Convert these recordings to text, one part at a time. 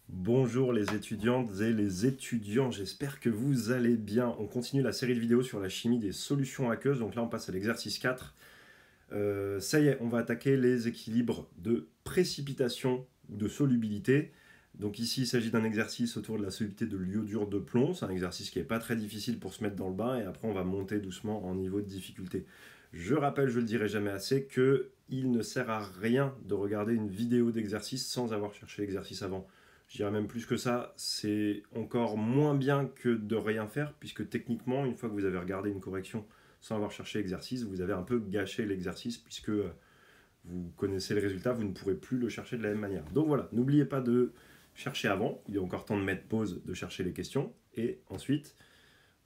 Bonjour les étudiantes et les étudiants, j'espère que vous allez bien. On continue la série de vidéos sur la chimie des solutions aqueuses, donc là on passe à l'exercice 4. Ça y est, on va attaquer les équilibres de précipitation ou de solubilité. Donc ici il s'agit d'un exercice autour de la solubilité de l'iodure de plomb, c'est un exercice qui n'est pas très difficile pour se mettre dans le bain et après on va monter doucement en niveau de difficulté. Je rappelle, je le dirai jamais assez, qu'il ne sert à rien de regarder une vidéo d'exercice sans avoir cherché l'exercice avant. Je dirais même plus que ça, c'est encore moins bien que de rien faire, puisque techniquement, une fois que vous avez regardé une correction sans avoir cherché l'exercice, vous avez un peu gâché l'exercice, puisque vous connaissez le résultat, vous ne pourrez plus le chercher de la même manière. Donc voilà, n'oubliez pas de chercher avant, il y a encore temps de mettre pause, de chercher les questions, et ensuite,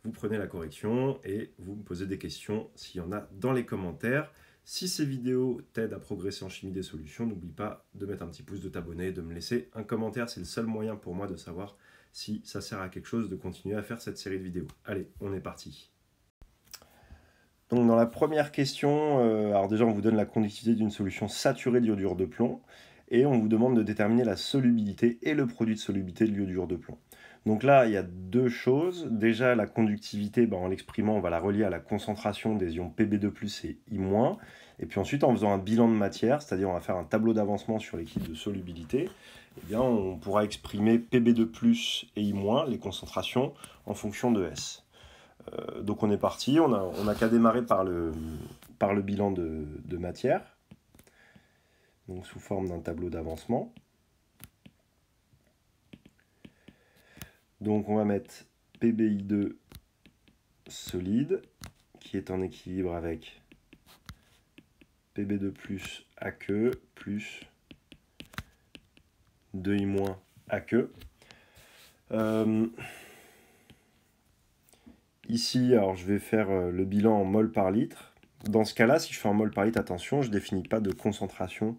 vous prenez la correction et vous me posez des questions s'il y en a dans les commentaires. Si ces vidéos t'aident à progresser en chimie des solutions, n'oublie pas de mettre un petit pouce, de t'abonner, de me laisser un commentaire. C'est le seul moyen pour moi de savoir si ça sert à quelque chose de continuer à faire cette série de vidéos. Allez, on est parti. Donc dans la première question, alors déjà on vous donne la conductivité d'une solution saturée d'iodure de plomb et on vous demande de déterminer la solubilité et le produit de solubilité de l'iodure de plomb. Donc là, il y a deux choses. Déjà, la conductivité, en l'exprimant, on va la relier à la concentration des ions Pb2+ et I-. Et puis ensuite, en faisant un bilan de matière, c'est-à-dire on va faire un tableau d'avancement sur l'équilibre de solubilité, eh bien, on pourra exprimer Pb2+ et I-, les concentrations, en fonction de S. Donc on est parti, on a qu'à démarrer par le bilan de matière, donc sous forme d'un tableau d'avancement. Donc on va mettre PBI2 solide, qui est en équilibre avec Pb2+ aqueux plus 2I- aqueux. Ici, alors je vais faire le bilan en mol par litre. Dans ce cas-là, si je fais en mol par litre, attention, je ne définis pas de concentration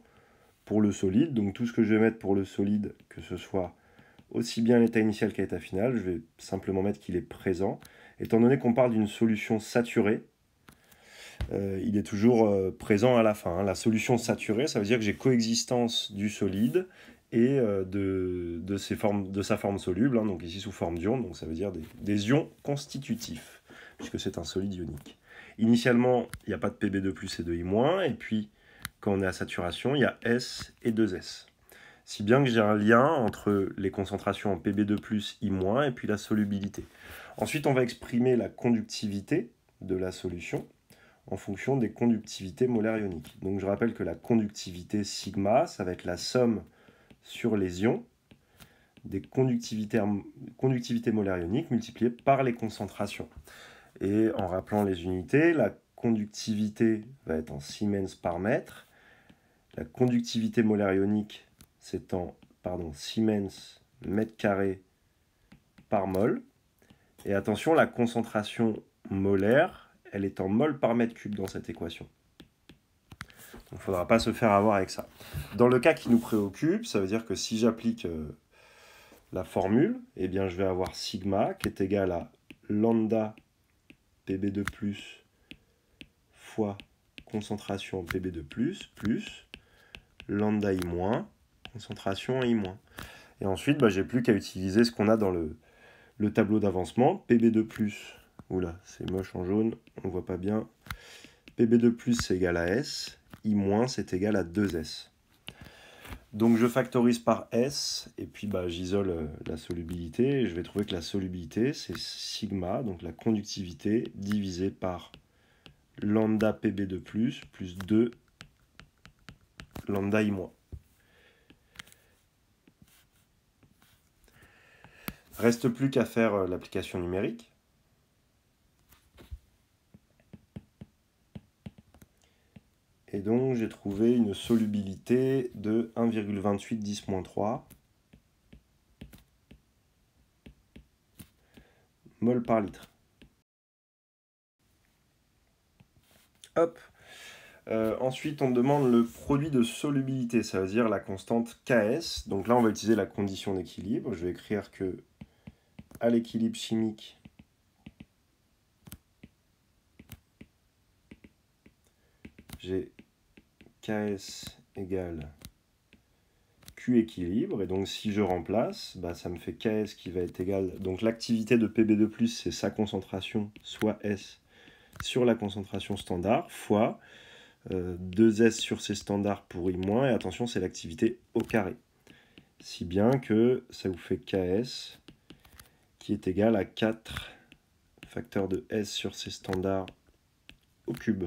pour le solide. Donc tout ce que je vais mettre pour le solide, que ce soit aussi bien l'état initial qu'à l'état final, je vais simplement mettre qu'il est présent. Étant donné qu'on parle d'une solution saturée, il est toujours présent à la fin. La solution saturée, ça veut dire que j'ai coexistence du solide et de sa forme soluble, donc ici sous forme d'ion, donc ça veut dire des ions constitutifs, puisque c'est un solide ionique. Initialement, il n'y a pas de Pb2+ et de I-, et puis quand on est à saturation, il y a S et 2S. Si bien que j'ai un lien entre les concentrations en Pb2+, I-, et puis la solubilité. Ensuite, on va exprimer la conductivité de la solution en fonction des conductivités molaires ioniques. Donc je rappelle que la conductivité sigma, ça va être la somme sur les ions des conductivités molaires ioniques multipliées par les concentrations. Et en rappelant les unités, la conductivité va être en Siemens par mètre, la conductivité molaire ionique, c'est en Siemens mètre carré par mol. Et attention, la concentration molaire, elle est en mol par mètre cube dans cette équation. Il ne faudra pas se faire avoir avec ça. Dans le cas qui nous préoccupe, ça veut dire que si j'applique la formule, eh bien je vais avoir sigma qui est égal à lambda Pb2+ fois concentration Pb2+, plus lambda I-, concentration I-. Et ensuite, j'ai plus qu'à utiliser ce qu'on a dans le tableau d'avancement. Pb2+, oula, c'est moche en jaune, on ne voit pas bien. Pb2+, c'est égal à S, I-, c'est égal à 2S. Donc je factorise par S, et puis j'isole la solubilité, et je vais trouver que la solubilité, c'est sigma, donc la conductivité, divisé par lambda Pb2+, plus 2 lambda I-. Reste plus qu'à faire l'application numérique. Et donc j'ai trouvé une solubilité de 1,2810-3 mol par litre. Hop. Ensuite, on demande le produit de solubilité, ça veut dire la constante Ks. Donc là, on va utiliser la condition d'équilibre. Je vais écrire que à l'équilibre chimique, j'ai Ks égale Q équilibre, et donc si je remplace, bah, ça me fait KS qui va être égal, donc l'activité de Pb2+, c'est sa concentration, soit S, sur la concentration standard, fois 2S sur C standard pour I-, et attention, c'est l'activité au carré. Si bien que ça vous fait KS qui est égal à 4 facteur de S sur C standard au cube.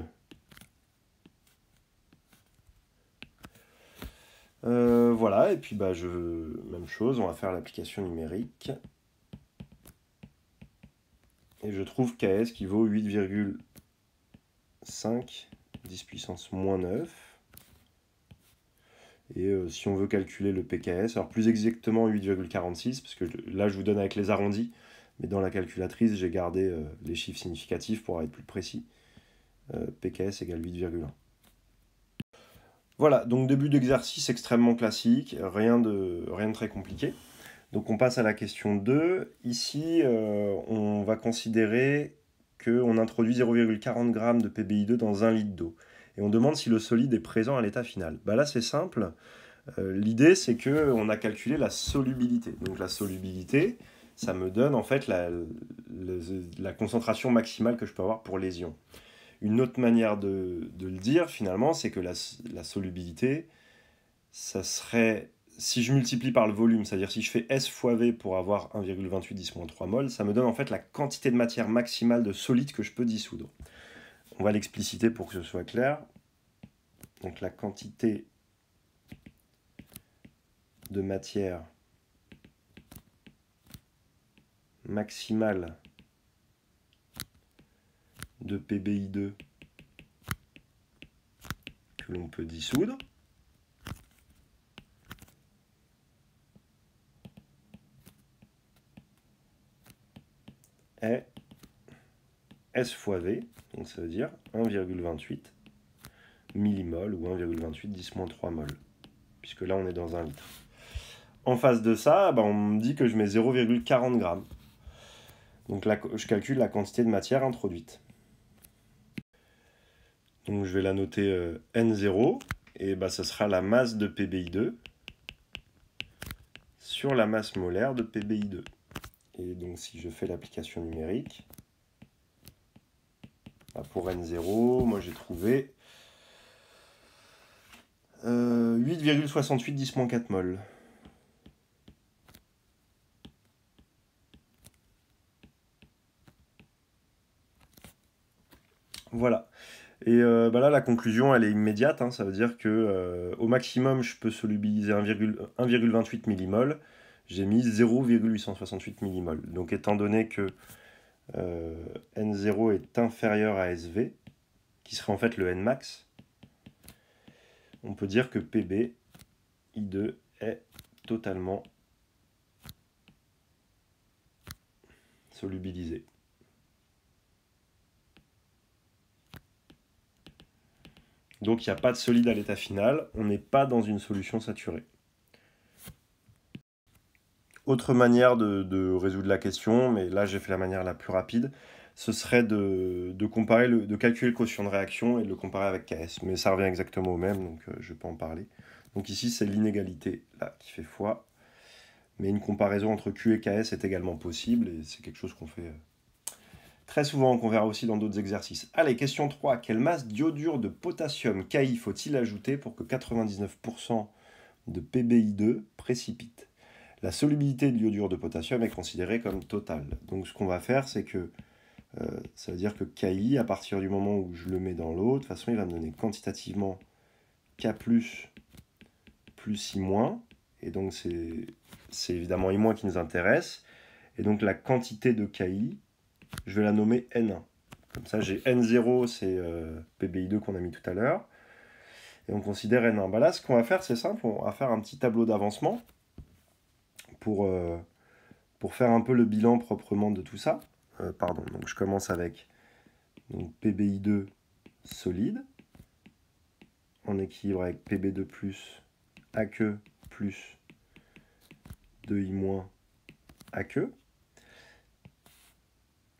Voilà, et puis bah, même chose, on va faire l'application numérique. Et je trouve KS qui vaut 8,5 10 puissance moins 9. Et si on veut calculer le PKS, alors plus exactement 8,46, parce que là je vous donne avec les arrondis, mais dans la calculatrice j'ai gardé les chiffres significatifs pour être plus précis. PKS égale 8,1. Voilà, donc début d'exercice extrêmement classique, rien de très compliqué. Donc on passe à la question 2. Ici, on va considérer qu'on introduit 0,40 g de PBI2 dans 1 litre d'eau. Et on demande si le solide est présent à l'état final. Bah là, c'est simple. L'idée, c'est qu'on a calculé la solubilité. Donc la solubilité, ça me donne en fait la concentration maximale que je peux avoir pour les ions. Une autre manière de le dire, finalement, c'est que la solubilité, ça serait, si je multiplie par le volume, c'est-à-dire si je fais S fois V pour avoir 1,28 10-3 mol, ça me donne en fait la quantité de matière maximale de solide que je peux dissoudre. On va l'expliciter pour que ce soit clair. Donc la quantité de matière maximale de PBI2 que l'on peut dissoudre est S fois V, donc ça veut dire 1,28 millimol ou 1,28 10-3 mol, puisque là on est dans un litre. En face de ça, bah, on me dit que je mets 0,40 g. Donc là, je calcule la quantité de matière introduite. Donc je vais la noter N0, et bah, ce sera la masse de PBI2 sur la masse molaire de PBI2. Et donc si je fais l'application numérique, bah, pour N0, moi j'ai trouvé 8,68 10-4 mol. Voilà. Et bah là, la conclusion, elle est immédiate. Hein. Ça veut dire que au maximum, je peux solubiliser 1,28 millimol. J'ai mis 0,868 millimol. Donc, étant donné que N0 est inférieur à SV, qui serait en fait le Nmax, on peut dire que PB I2 est totalement solubilisé. Donc il n'y a pas de solide à l'état final, on n'est pas dans une solution saturée. Autre manière de résoudre la question, mais là j'ai fait la manière la plus rapide, ce serait de calculer le quotient de réaction et de le comparer avec KS. Mais ça revient exactement au même, donc je ne vais pas en parler. Donc ici c'est l'inégalité là qui fait fois. Mais une comparaison entre Q et KS est également possible, et c'est quelque chose qu'on fait très souvent, qu'on verra aussi dans d'autres exercices. Allez, question 3. Quelle masse d'iodure de potassium Ki faut-il ajouter pour que 99% de PBI2 précipite? La solubilité de l'iodure de potassium est considérée comme totale. Donc ce qu'on va faire, c'est que ça veut dire que Ki, à partir du moment où je le mets dans l'eau, de toute façon, il va me donner quantitativement K+, plus I-, et donc c'est évidemment I- qui nous intéresse. Et donc la quantité de Ki, je vais la nommer N1. Comme ça, j'ai N0, c'est PBI2 qu'on a mis tout à l'heure. Et on considère N1. Bah là, ce qu'on va faire, c'est simple. On va faire un petit tableau d'avancement pour faire un peu le bilan proprement de tout ça. Pardon, donc je commence avec donc, PBI2 solide, en équilibre avec PB2+, AQ plus 2I- AQ.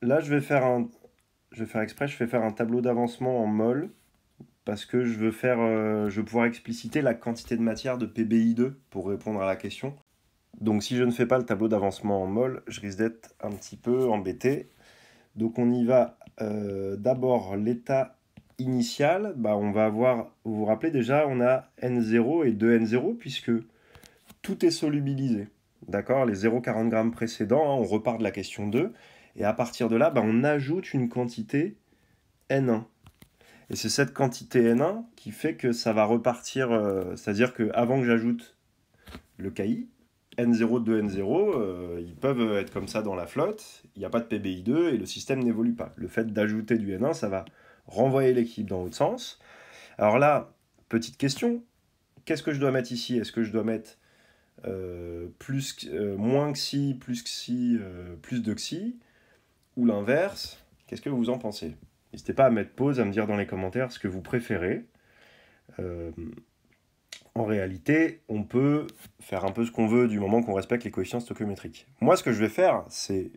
Là, je vais faire exprès, je vais faire un tableau d'avancement en mol parce que je veux pouvoir expliciter la quantité de matière de PBI2 pour répondre à la question. Donc si je ne fais pas le tableau d'avancement en mol, je risque d'être un petit peu embêté. Donc on y va d'abord l'état initial. Bah, on va avoir, vous vous rappelez déjà, on a N0 et 2N0 puisque tout est solubilisé. D'accord? Les 0,40 g précédents, hein, on repart de la question 2. Et à partir de là, bah, on ajoute une quantité N1. Et c'est cette quantité N1 qui fait que ça va repartir, c'est-à-dire qu'avant que j'ajoute le KI, N0, 2, N0, ils peuvent être comme ça dans la flotte, il n'y a pas de PBI2 et le système n'évolue pas. Le fait d'ajouter du N1, ça va renvoyer l'équilibre dans l'autre sens. Alors là, petite question, qu'est-ce que je dois mettre ici? Est-ce que je dois mettre moins xi, plus xi, plus de xi, ou l'inverse? Qu'est-ce que vous en pensez? N'hésitez pas à mettre pause, à me dire dans les commentaires ce que vous préférez. En réalité, on peut faire un peu ce qu'on veut du moment qu'on respecte les coefficients stoichiométriques. Moi, ce que je vais faire, c'est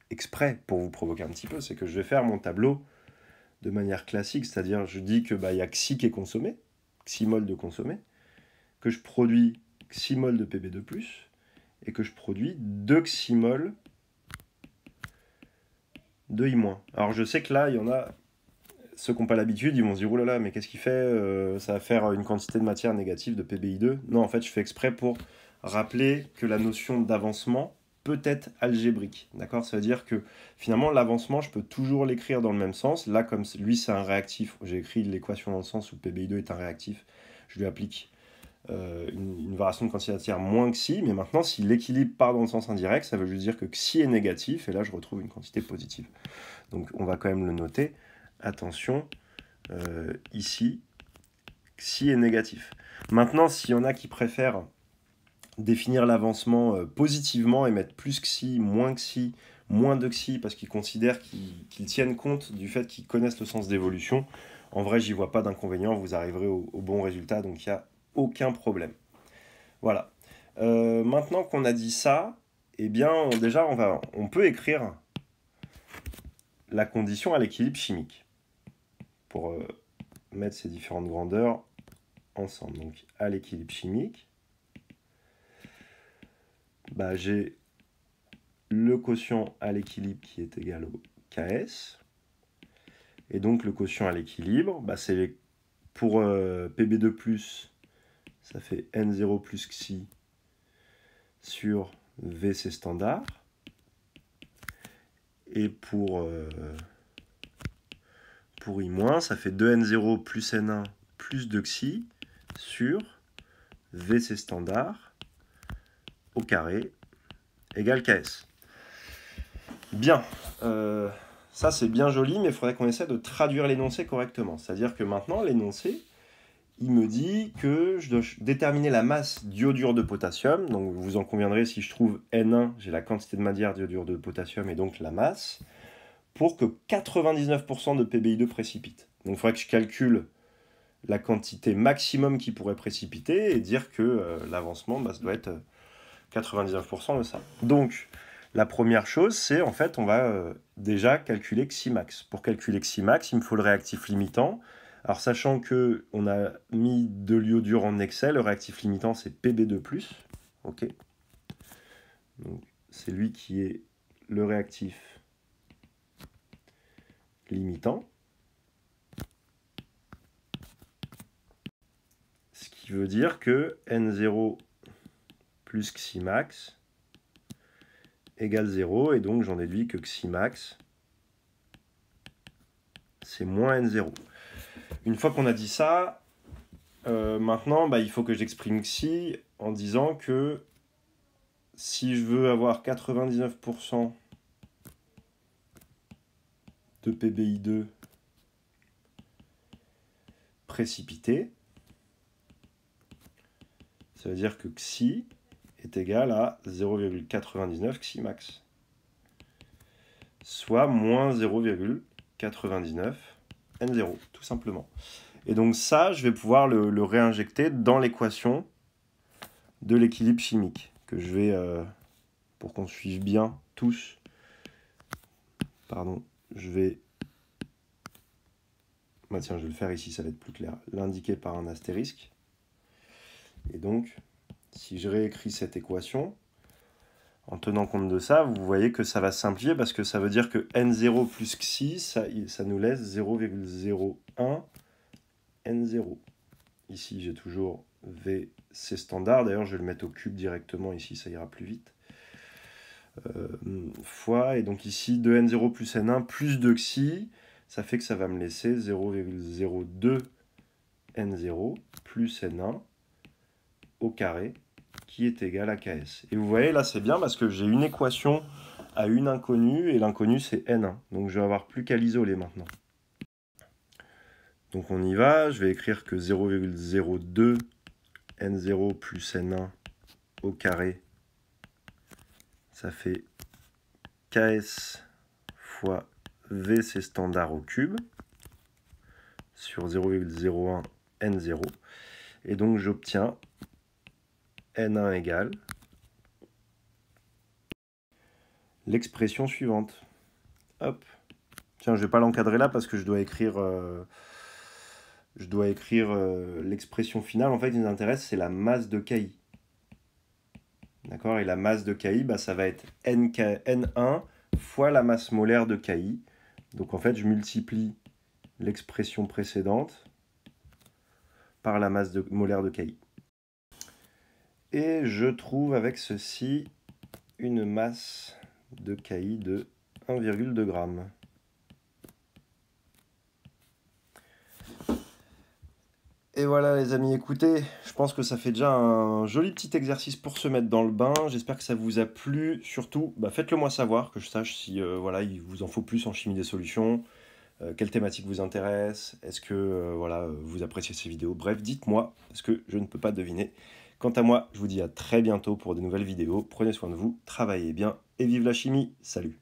exprès pour vous provoquer un petit peu, c'est que je vais faire mon tableau de manière classique, c'est-à-dire je dis que y a xi qui est consommé, xi mol de consommé, que je produis xi mol de Pb2+, et que je produis 2 xi mol de I-. Alors je sais que là, il y en a, ceux qui n'ont pas l'habitude, ils vont se dire « Oh là là, mais qu'est-ce qu'il fait ça va faire une quantité de matière négative de PBI2 ». Non, en fait, je fais exprès pour rappeler que la notion d'avancement peut être algébrique. D'accord? Ça veut dire que finalement, l'avancement, je peux toujours l'écrire dans le même sens. Là, comme lui, c'est un réactif, j'ai écrit l'équation dans le sens où PBI2 est un réactif, je lui applique une variation de quantité de matière moins xi, mais maintenant, si l'équilibre part dans le sens indirect, ça veut juste dire que xi est négatif, et là, je retrouve une quantité positive. Donc, on va quand même le noter. Attention, ici, xi est négatif. Maintenant, s'il y en a qui préfèrent définir l'avancement positivement et mettre plus xi, moins de xi, parce qu'ils considèrent qu'ils tiennent compte du fait qu'ils connaissent le sens d'évolution, en vrai, j'y vois pas d'inconvénient, vous arriverez au bon résultat, donc il n'y a aucun problème. Voilà. Maintenant qu'on a dit ça, eh bien, déjà, on peut écrire la condition à l'équilibre chimique pour mettre ces différentes grandeurs ensemble. Donc, à l'équilibre chimique, bah, j'ai le quotient à l'équilibre qui est égal au Ks. Et donc, le quotient à l'équilibre, bah, c'est pour Pb2+, ça fait N0 plus xi sur Vc standard. Et pour I-, ça fait 2N0 plus N1 plus 2xi sur Vc standard au carré égale Ks. Bien, ça c'est bien joli, mais il faudrait qu'on essaie de traduire l'énoncé correctement. C'est-à-dire que maintenant, l'énoncé, il me dit que je dois déterminer la masse d'iodure de potassium. Donc vous en conviendrez, si je trouve N1, j'ai la quantité de matière d'iodure de potassium et donc la masse, pour que 99% de PBI2 précipite. Donc il faudrait que je calcule la quantité maximum qui pourrait précipiter et dire que l'avancement, ça doit être 99% de ça. Donc, la première chose, c'est en fait, on va déjà calculer xi max. Pour calculer xi max, il me faut le réactif limitant. Alors, sachant qu'on a mis de l'iodure en excès, le réactif limitant, c'est Pb2+. Ok. Donc, c'est lui qui est le réactif limitant. Ce qui veut dire que N0 plus xi max égale 0, et donc j'en déduis que xi max, c'est moins N0. Une fois qu'on a dit ça, maintenant, il faut que j'exprime xi en disant que si je veux avoir 99% de PBI2 précipité, ça veut dire que xi est égal à 0,99 xi max, soit moins 0,99 N0, tout simplement. Et donc ça, je vais pouvoir le réinjecter dans l'équation de l'équilibre chimique, que je vais, pour qu'on suive bien tous, pardon, je vais Bah tiens, je vais le faire ici, ça va être plus clair. L'indiquer par un astérisque. Et donc, si je réécris cette équation, en tenant compte de ça, vous voyez que ça va simplifier parce que ça veut dire que n0 plus xi, ça nous laisse 0,01 n0. Ici, j'ai toujours vc standard. D'ailleurs, je vais le mettre au cube directement ici, ça ira plus vite. Fois, et donc ici, 2n0 plus n1 plus 2 xi, ça fait que ça va me laisser 0,02 n0 plus n1 au carré, qui est égal à ks. Et vous voyez, là, c'est bien parce que j'ai une équation à une inconnue, et l'inconnue, c'est n1. Donc, je vais avoir plus qu'à l'isoler maintenant. Donc, on y va. Je vais écrire que 0,02 n0 plus n1 au carré, ça fait ks fois vc standard au cube sur 0,01 n0. Et donc, j'obtiens n1 égale l'expression suivante. Hop. Tiens, je ne vais pas l'encadrer là parce que je dois écrire l'expression finale. En fait, ce qui nous intéresse, c'est la masse de Ki. D'accord? Et la masse de Ki, bah, ça va être N1 fois la masse molaire de Ki. Donc, en fait, je multiplie l'expression précédente par la masse molaire de Ki. Et je trouve avec ceci une masse de Ki de 1,2 g. Et voilà les amis, écoutez, je pense que ça fait déjà un joli petit exercice pour se mettre dans le bain. J'espère que ça vous a plu. Surtout, faites-le moi savoir, que je sache si voilà, il vous en faut plus en chimie des solutions, quelle thématique vous intéresse, est-ce que voilà, vous appréciez ces vidéos. Bref, dites-moi, parce que je ne peux pas deviner. Quant à moi, je vous dis à très bientôt pour de nouvelles vidéos. Prenez soin de vous, travaillez bien et vive la chimie. Salut!